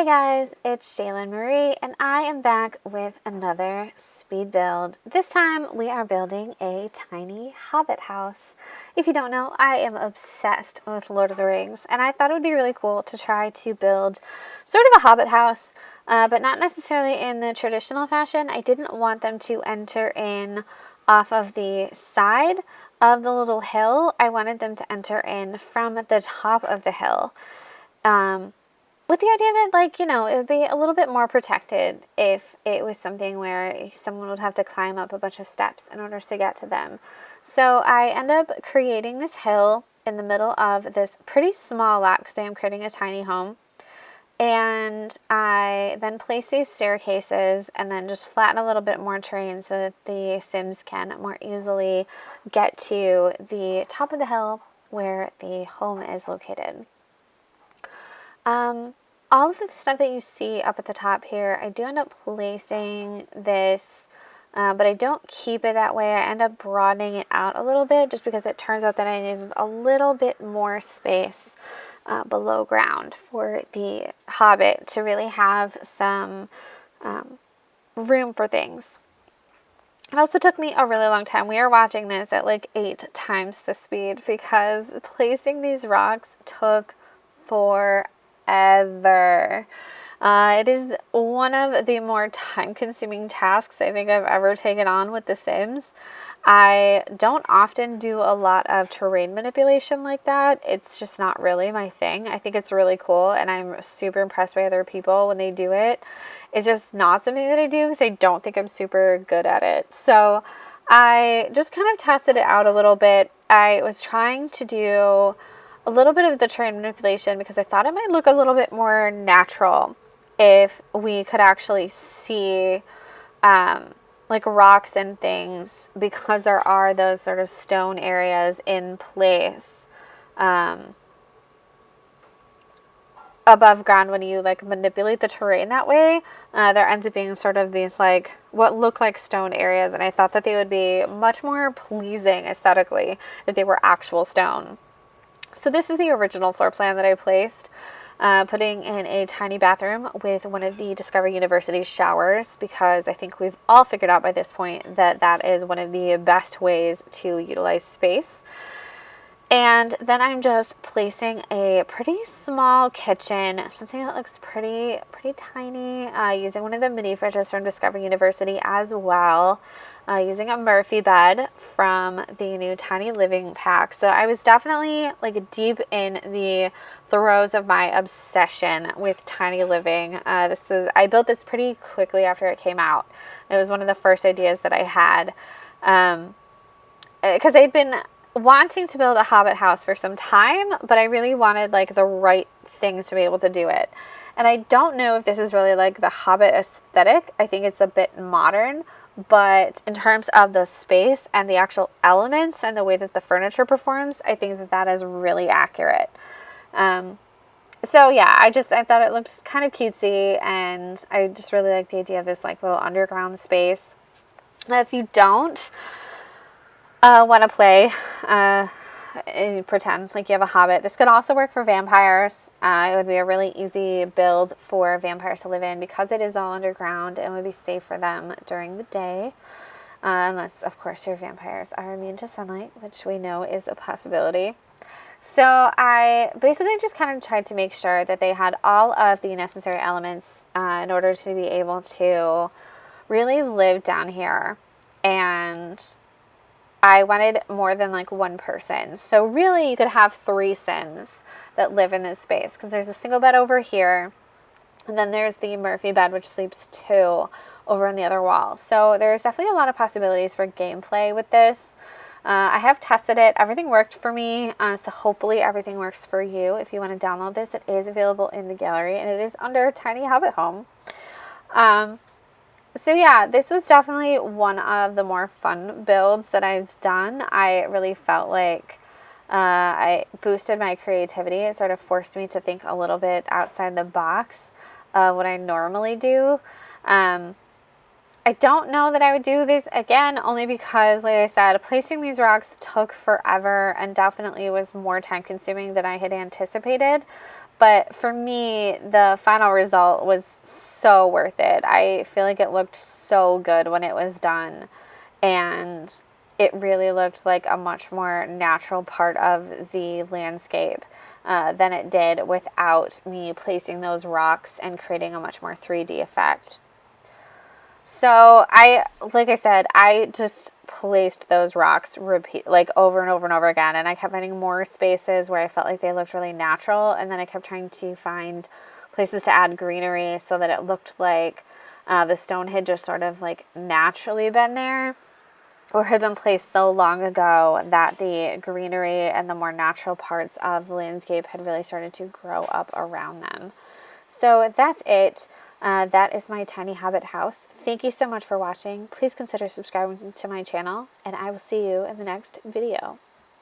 Hey guys, it's Shaylin Marie, and I am back with another speed build. This time we are building a tiny hobbit house. If you don't know, I am obsessed with Lord of the Rings, and I thought it would be really cool to try to build sort of a hobbit house, but not necessarily in the traditional fashion. I didn't want them to enter in off of the side of the little hill. I wanted them to enter in from the top of the hill. With the idea that, it would be a little bit more protected if it was something where someone would have to climb up a bunch of steps in order to get to them. So I end up creating this hill in the middle of this pretty small lot because I am creating a tiny home. And I then place these staircases and then just flatten a little bit more terrain so that the Sims can more easily get to the top of the hill where the home is located. All of the stuff that you see up at the top here, I do end up placing this, but I don't keep it that way. I end up broadening it out a little bit just because it turns out that I needed a little bit more space below ground for the hobbit to really have some room for things. It also took me a really long time. We are watching this at like 8 times the speed because placing these rocks took forever. It is one of the more time-consuming tasks I think I've ever taken on with The Sims. I don't often do a lot of terrain manipulation like that. It's just not really my thing. I think it's really cool, and I'm super impressed by other people when they do it. It's just not something that I do because I don't think I'm super good at it. So I just kind of tested it out a little bit. I was trying to do a little bit of the terrain manipulation because I thought it might look a little bit more natural if we could actually see like rocks and things, because there are those sort of stone areas in place above ground. When you like manipulate the terrain that way, there ends up being sort of these like what look like stone areas, and I thought that they would be much more pleasing aesthetically if they were actual stone. So this is the original floor plan that I placed, putting in a tiny bathroom with one of the Discovery University's showers, because I think we've all figured out by this point that that is one of the best ways to utilize space. And then I'm just placing a pretty small kitchen, something that looks pretty tiny, using one of the mini fridges from Discovery University as well. Using a Murphy bed from the new Tiny Living pack. So I was definitely like deep in the throes of my obsession with Tiny Living. I built this pretty quickly after it came out. It was one of the first ideas that I had, because I'd been wanting to build a hobbit house for some time, but I really wanted like the right things to be able to do it. And I don't know if this is really like the hobbit aesthetic. I think it's a bit modern. But in terms of the space and the actual elements and the way that the furniture performs, I think that that is really accurate. So yeah, I thought it looked kind of cutesy, and I just really like the idea of this like little underground space. Now, if you don't want to play and pretend like you have a hobbit, this could also work for vampires. It would be a really easy build for vampires to live in because it is all underground and would be safe for them during the day, unless of course your vampires are immune to sunlight, which we know is a possibility. So I basically just kind of tried to make sure that they had all of the necessary elements in order to be able to really live down here. And I wanted more than like one person. So really you could have 3 Sims that live in this space, because there's a single bed over here, and then there's the Murphy bed, which sleeps 2 over on the other wall. So there's definitely a lot of possibilities for gameplay with this. I have tested it. Everything worked for me, so hopefully everything works for you. If you want to download this, it is available in the gallery, and it is under Tiny Hobbit Home. So yeah, this was definitely one of the more fun builds that I've done. I really felt like I boosted my creativity. It sort of forced me to think a little bit outside the box of what I normally do. I don't know that I would do this again, only because, like I said, placing these rocks took forever and definitely was more time consuming than I had anticipated. But for me, the final result was so worth it. I feel like it looked so good when it was done. And it really looked like a much more natural part of the landscape than it did without me placing those rocks and creating a much more 3D effect. So like I said, I just placed those rocks over and over and over again, and I kept finding more spaces where I felt like they looked really natural, and then I kept trying to find places to add greenery so that it looked like the stone had just sort of like naturally been there, or had been placed so long ago that the greenery and the more natural parts of the landscape had really started to grow up around them. So that's it. That is my tiny hobbit house. Thank you so much for watching. Please consider subscribing to my channel, and I will see you in the next video.